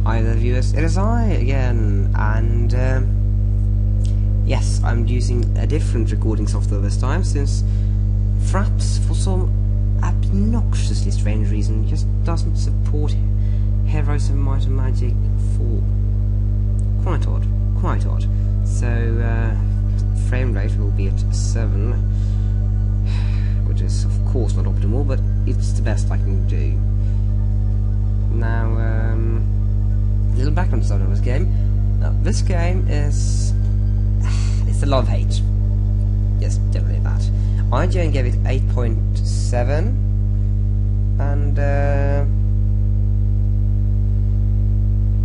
Hi there viewers, it is I again, and yes, I'm using a different recording software this time, since Fraps, for some obnoxiously strange reason, just doesn't support Heroes of Might and Magic 4. Quite odd, quite odd. So, frame rate will be at 7, which is of course not optimal, but it's the best I can do. Now, little background story of this game. Now, this game is it's a love-hate. Yes, definitely that. IGN gave it 8.7, and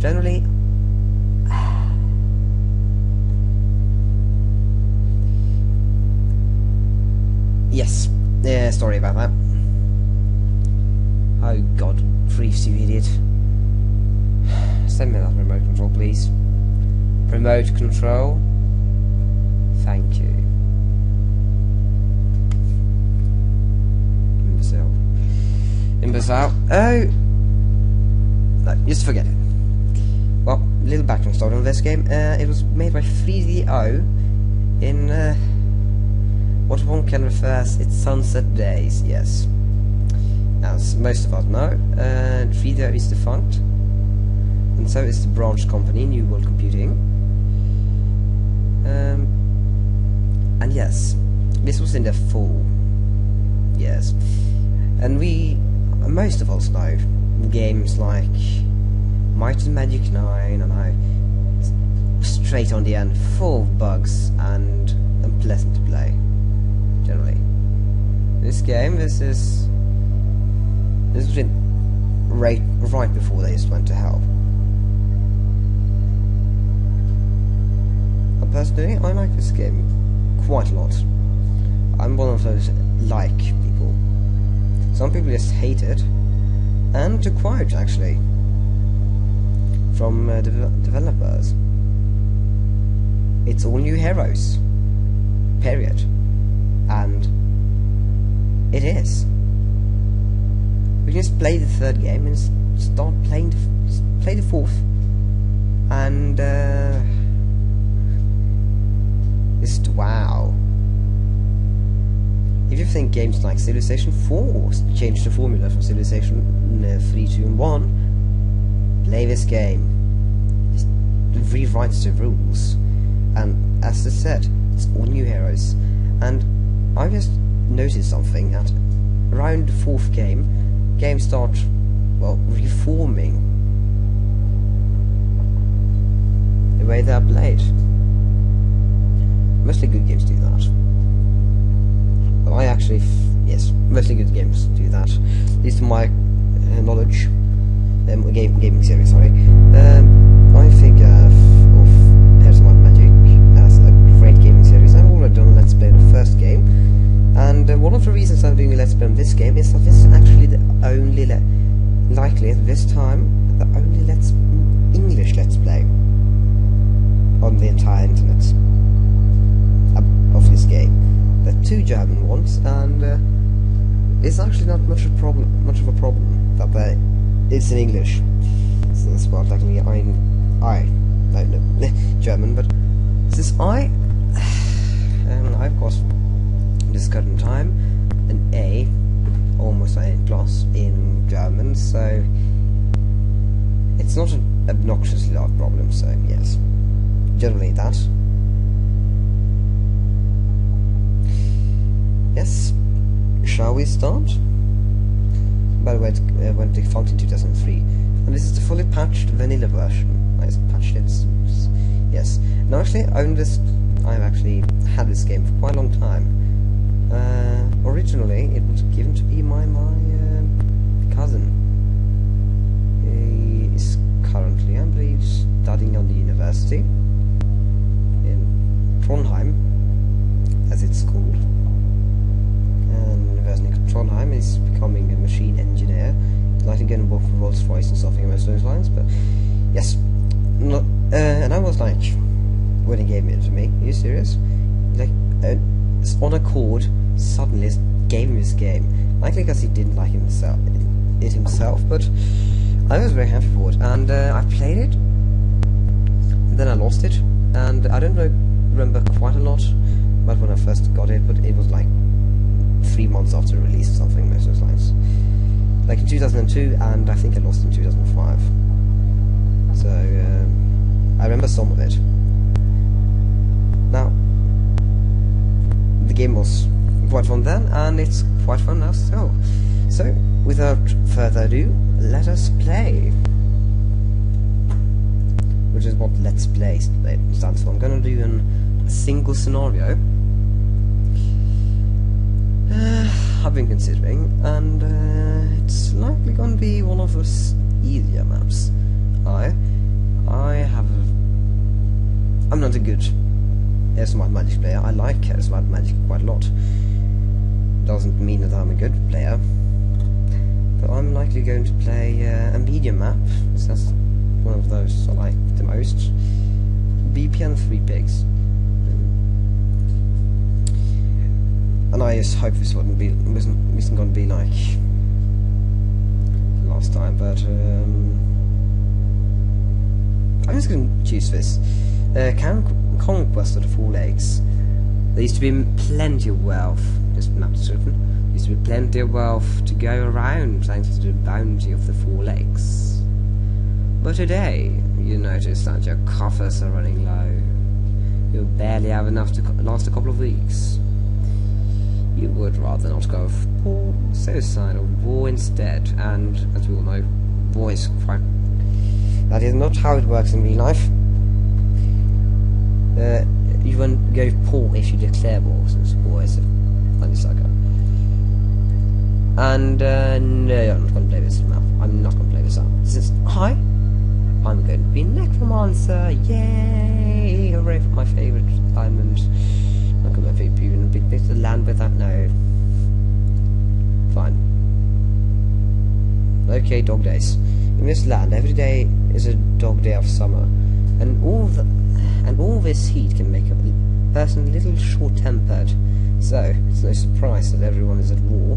generally, yes. Sorry about that. Oh God, griefs, you idiot. Send me that remote control, please. Remote control. Thank you. Imbecile. Imbecile. Oh! No, just forget it. Well, little background story on this game. It was made by 3DO in what one can refer as its sunset days, yes. As most of us know, 3DO is defunct. And so is the branch company, New World Computing. And yes, this was in the fall. Yes. And most of us know games like Might and Magic 9 and how straight on the end, full of bugs and unpleasant to play, generally. This game, this was right before they just went to hell. Personally, I like this game quite a lot. I'm one of those like people. Some people just hate it, and to quote actually from developers, it's all new heroes. Period. And it is. We can just play the third game and start playing. Play the fourth, and just wow. If you think games like Civilization 4 changed the formula from Civilization 3, 2 and 1, play this game. It rewrites the rules, and as I said, it's all new heroes. And I just noticed something at around the fourth game, games start, well, reforming the way they're played. Mostly good games do that. Well, I actually, yes, mostly good games do that. At least to my knowledge, gaming series. Sorry. I think of Heroes of Might and Magic as a great gaming series. I've already done a Let's Play of the first game, and one of the reasons I'm doing a Let's Play on this game is that this is actually the only, likely at this time, the only English Let's Play on the entire internet of this game. There are 2 German ones, and it's actually not much of a problem that it's in English. Since, well, technically I don't know German, but since I've got this current time an A, almost A+ in German, so it's not an obnoxiously large problem. So yes, generally that. Yes, shall we start? By the way, it went defunct in 2003, and this is the fully patched vanilla version. I just patched it. Yes. Now, actually, I've actually had this game for quite a long time. Originally, it was given to me by my cousin. He is currently, I believe, studying on the university in Trondheim, as it's called. Trondheim is becoming a machine engineer. I'd like to get involved with Rolls-Royce and something along those lines, but yes. And I was like, when he gave it to me, are you serious? Like, on accord, suddenly gave me this game. Likely because he didn't like it himself, but I was very happy for it, and I played lost it, and I don't remember quite a lot about when I first got it, but it was like 3 months after release or something, most of those lines. Like in 2002, and I think I lost in 2005. So, I remember some of it. Now, the game was quite fun then, and it's quite fun now still. So, without further ado, let us play. Which is what Let's Play stands for. I'm gonna do a single scenario. I've been considering, and it's likely gonna be one of those easier maps. I'm not a good Smart Magic player. I like Smart Magic quite a lot. Doesn't mean that I'm a good player, but I'm likely going to play a medium map, because that's one of those I like the most. BP and 3 pigs. And I just hope this wasn't going to be like last time, but I'm just going to choose this. Conquest of the 4 Lakes. There used to be plenty of wealth. This map description. There used to be plenty of wealth to go around thanks to the bounty of the 4 Lakes. But today, you notice that your coffers are running low. You barely have enough to last a couple of weeks. You would rather not go for suicide or war instead, and as we all know, war is quite... That is not how it works in real life. You won't go poor if you declare war, since war is a bloody sucker. And no, I'm not going to play this map. I'm not going to play this up. Since I'm going to be Necromancer. Yay! Hooray for my favourite diamond. Not going to be in a big bit of land with that. No. Fine. Okay, dog days. In this land, every day is a dog day of summer, and all this heat can make a person a little short-tempered. So it's no surprise that everyone is at war,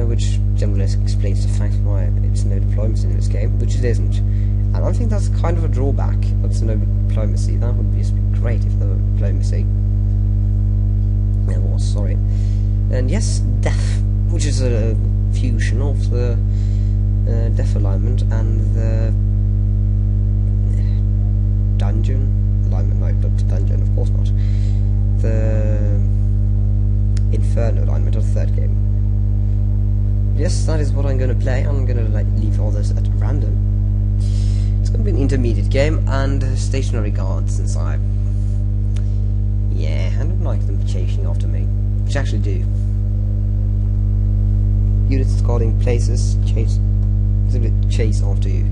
which generally explains the fact why it's no diplomacy in this game, which it isn't. And I think that's kind of a drawback. It's no diplomacy. That would be great if there were diplomacy. There was, sorry. And yes, death, which is a fusion of the death alignment and the dungeon alignment. No, not the dungeon, of course not. The Inferno alignment of the 3rd game. Yes, that is what I'm going to play. I'm going to leave all this at random. It's going to be an intermediate game, and stationary guards, since I don't like them chasing after me, which I actually do. Units guarding places chase after you.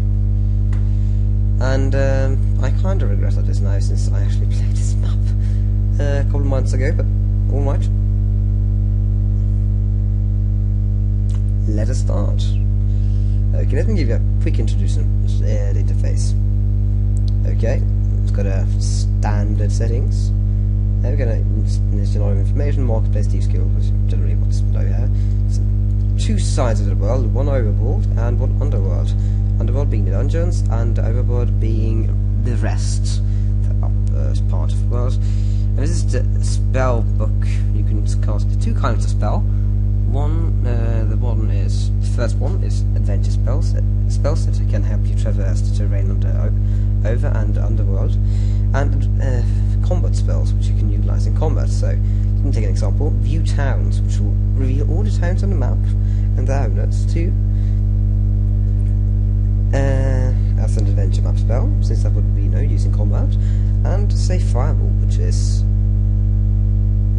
And I kind of regret this now, since I actually played this map a couple of months ago, but alright. Let us start. Okay, let me give you a quick introduction to the interface. Okay, it's got a standard settings. We're going to initial information, marketplace, deep skill, which is generally what's below here. So, 2 sides of the world, one overworld and one underworld. Underworld being the dungeons, and overworld being the rest, the upper part of the world. And this is the spell book. You can cast 2 kinds of spell. The first one is adventure spells that can help you traverse the terrain over and underworld, and combat spells which you can utilize in combat. So you can take an example: view towns, which will reveal all the towns on the map and their owners to as an adventure map spell, since that would be no use in combat, and say fireball, which is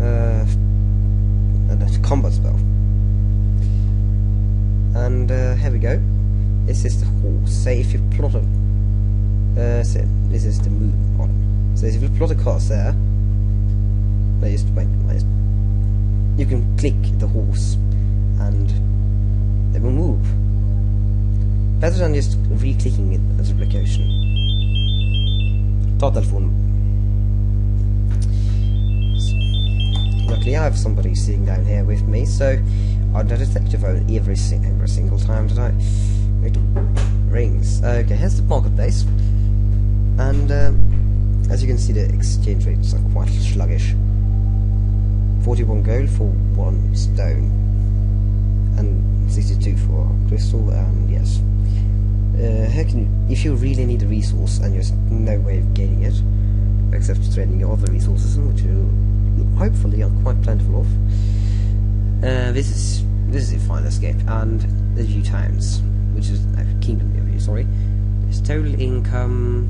a combat spell. And here we go. This is the horse. Say if you plot a this is the move on. So if you plot a course there, you can click the horse and it will move. Better than just re-clicking it as a location. Ta telefon. Luckily I have somebody sitting down here with me, so I'll detect your phone every single time that it rings. Okay, here's the marketplace. And as you can see, the exchange rates are quite sluggish. 41 gold for 1 stone, and 62 for crystal. And yes, if you really need a resource and there's no way of gaining it except trading your other resources, which you hopefully are quite plentiful of, this is the final escape. And the view towns, which is kingdom view. Sorry, there's total income,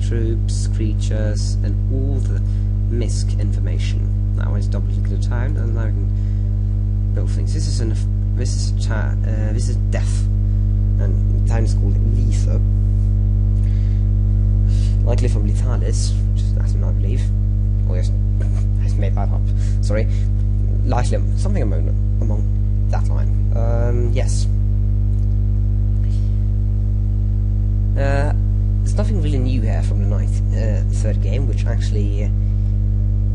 troops, creatures, and all the misc information. Now it's double click the town, and now I can build things. This is death, and the town is called Lether, likely from Lethalis, which is Latin, I believe. Oh yes, I made that up. Sorry, likely something among that line. Yes. There's nothing really new here from the third game, which actually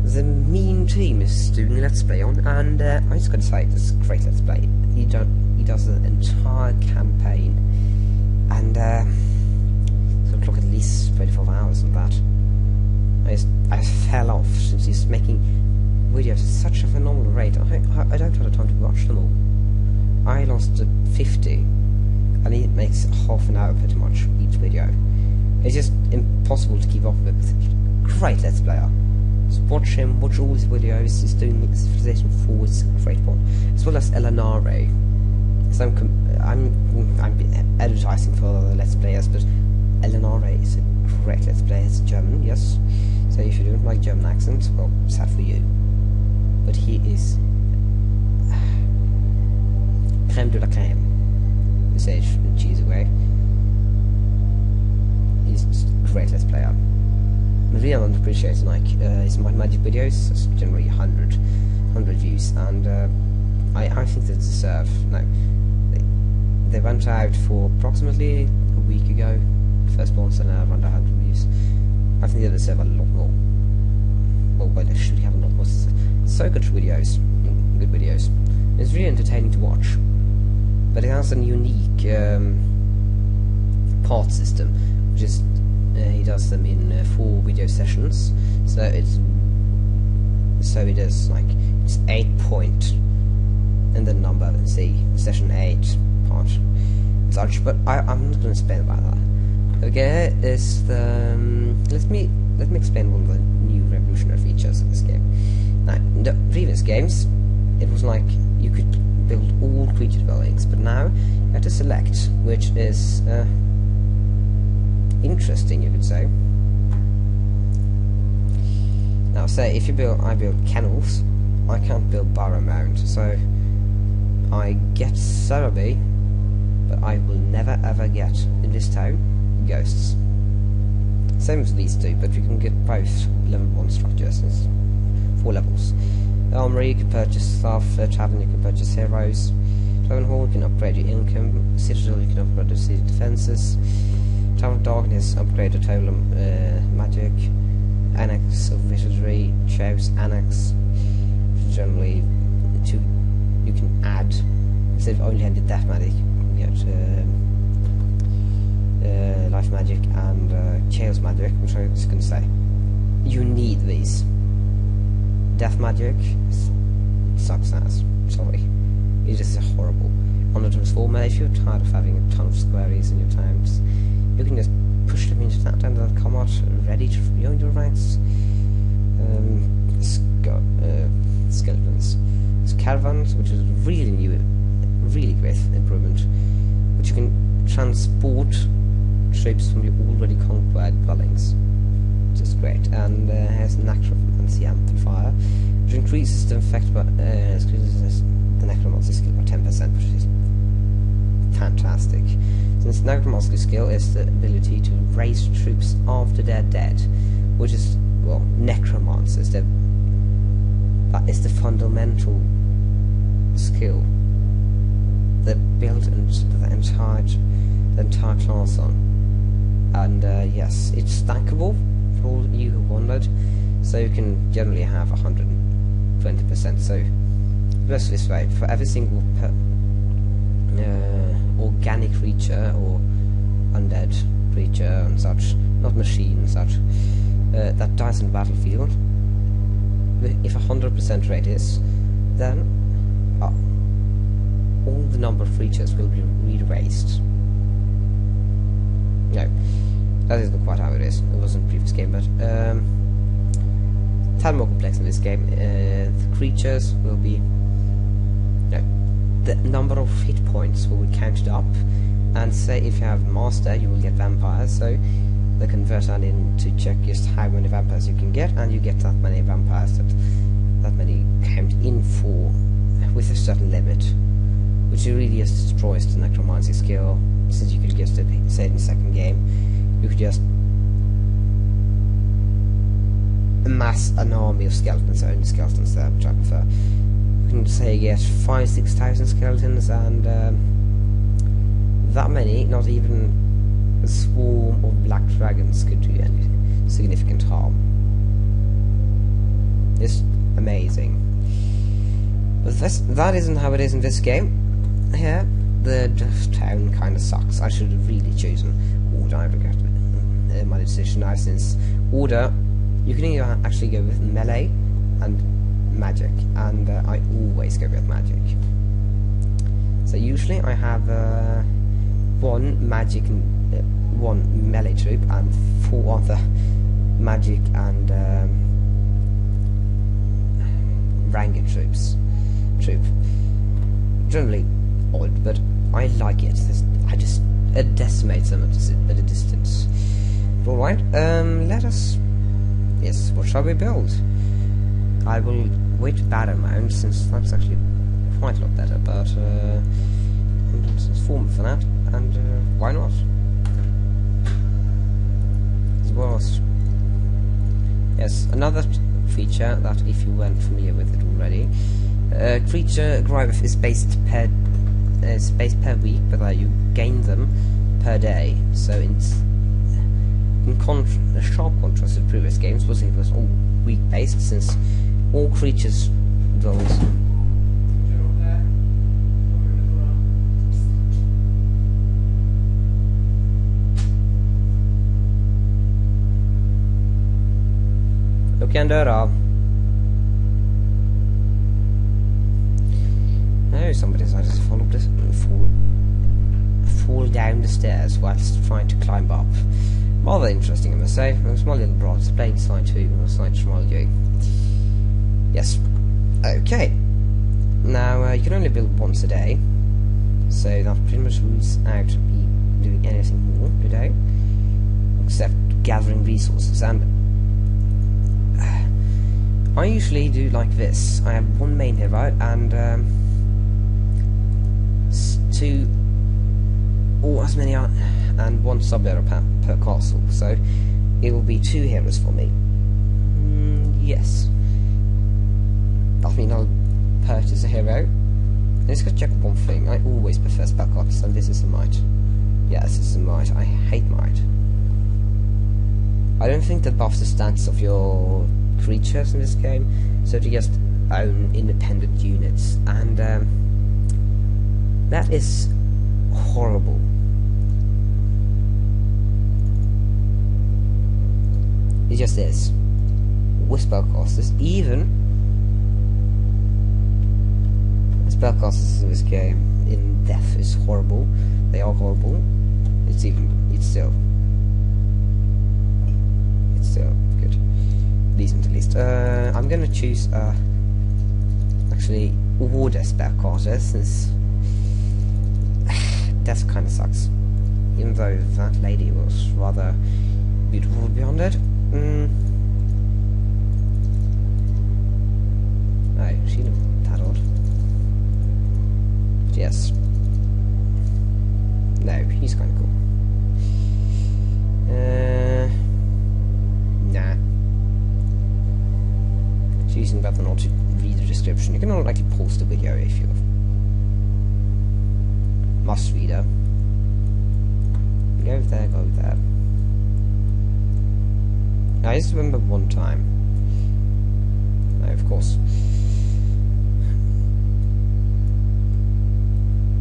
the mean team is doing a let's play on, and I just gotta say, it's a great let's play. He does the entire campaign, and so it took at least 24 hours on that. I fell off since he's making videos at such a phenomenal rate. I don't have the time to watch them all. I lost 50, and he makes half an hour pretty much each video. It's just impossible to keep up with. Great let's player. So watch him, watch all his videos. He's doing Civilization 4, it's a great one, as well as Elanare. So I'm advertising for the let's players, but Elanare is a great let's player. It's German, yes. So if you don't like German accents, well, sad for you. But he is creme de la creme. We say it in a cheesy way. He's just a great let's player. I really appreciate his magic videos. It's generally 100 views, and I think they deserve. No, they went out for approximately a week ago, first ones, and around 100 views. I think they deserve a lot more. Well, they should have a lot more. So good videos, good videos. It's really entertaining to watch, but it has a unique part system, which is he does them in 4 video sessions. So it is like it's 8 point and the number. Let's see, session 8 part such. But I'm not going to explain about that. Okay, is the let me explain one of the new revolutionary features of this game. Now, in the previous games, it was like you could build all creature dwellings, but now you have to select, which is interesting, you could say. Now, say if I build kennels, I can't build Barrow Mount, so I get Cerebi, but I will never ever get in this town ghosts. Same as these two, but you can get both level 1 structures. There's 4 levels. Armory, you can purchase stuff. Tavern, you can purchase heroes. Tavern Hall, you can upgrade your income. Citadel, you can upgrade your city defenses. Tower of Darkness, upgrade the total magic. Annex of Wizardry, Chouse Annex. Generally, you can add, instead of only handed death magic, you get life magic and chaos magic, which I was going to say. You need these. Death magic sucks ass. Sorry, it's just horrible. On the transformer, if you're tired of having a ton of squaries in your towns, you can just push them into that and they'll come out ready to join your ranks. Skeletons. There's caravans, which is really new, really great improvement, which you can transport troops from your already conquered dwellings, which is great. And has necromancy amplifier, which increases the effect by increases the necromancy skill by 10%, which is fantastic. Since necromancy skill is the ability to raise troops after they're dead, which is, well, necromancers. That is the fundamental skill they built the entire class on. And yes, it's stackable for all you who wondered, so you can generally have 120%. So just this way, for every single organic creature or undead creature and such not machine and such, that dies in the battlefield, if 100% rate is, then all the number of creatures will be re-raised. No, that isn't quite how it is. It was in the previous game, but it's more complex in this game. The creatures will be, no, the number of hit points will be counted up, and say if you have master, you will get vampires. So they convert that in to check just how many vampires you can get, and you get that many vampires, that many count in for with a certain limit, which really just destroys the necromancy skill, since you could just say in the second game, you could just amass an army of skeletons, only skeletons there, which I prefer. You can say get 5,000-6,000 skeletons, and that many, not even a swarm of black dragons could do any significant harm. It's amazing. But that isn't how it is in this game. Here, the town kind of sucks. I should have really chosen Order. I regret my decision now, since Order, you can either actually go with melee and magic, and I always go with magic. So usually I have one magic and one melee troop and 4 other magic and ranged troops. Generally odd, but I like it. It decimates them at a distance. Alright, let us... Yes, what shall we build? I will wait battle mount, since that's actually quite a lot better, but it's form for that, and why not? As well as... Yes, another feature that, if you weren't familiar with it already, creature growth is based per week, but you gain them per day. So in sharp contrast to previous games, it was all week based, since all creatures those. Look and döra. No, somebody decided to follow this fall down the stairs whilst trying to climb up. Rather interesting, I must say. It was my little brother playing Slide 2 and I was like smiling. Yes. Okay. Now you can only build once a day, so that pretty much rules out me doing anything more today, except gathering resources. And I usually do like this. I have one main hero and two, or as many are, and one sub-hero per castle. So it will be 2 heroes for me. Yes. That means I'll purchase a hero. Let's go check one thing. I always prefer spellcasters, and this is a might. Yeah, this is a might. I hate might. I don't think that buffs the stats of your creatures in this game, so to just own independent units, and that is horrible. It just is. With spellcasters, even spellcasters in this game in death is horrible. They are horrible. It's still good, decent at least. I'm gonna choose actually order spellcasters, since death kind of sucks. Even though that lady was rather beautiful beyond it. No, she looked that odd. Yes. No, he's kind of cool. Nah. Choosing whether or not to read the description. You can likely pause the video if you must reader. Go there, go there. I just remember one time. No, of course.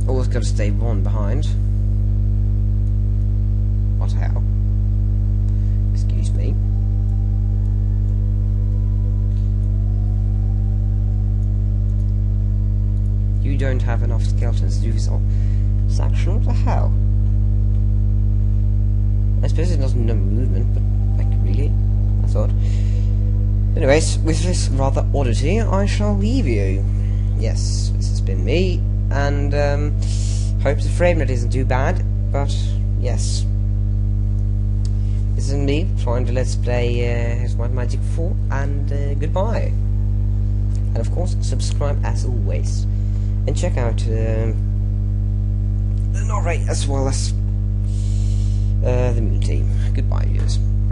Always got to stay one behind. What the hell? skeletons do this section. What the hell? I suppose it doesn't know movement, but like really, I thought. Anyways, with this rather oddity, I shall leave you. Yes, this has been me, and hope the frame rate isn't too bad, but yes. This is me trying to let's play Here's White Magic 4, and goodbye. And of course, subscribe as always, and check out the Norway as well as the Moon Team. Goodbye, viewers.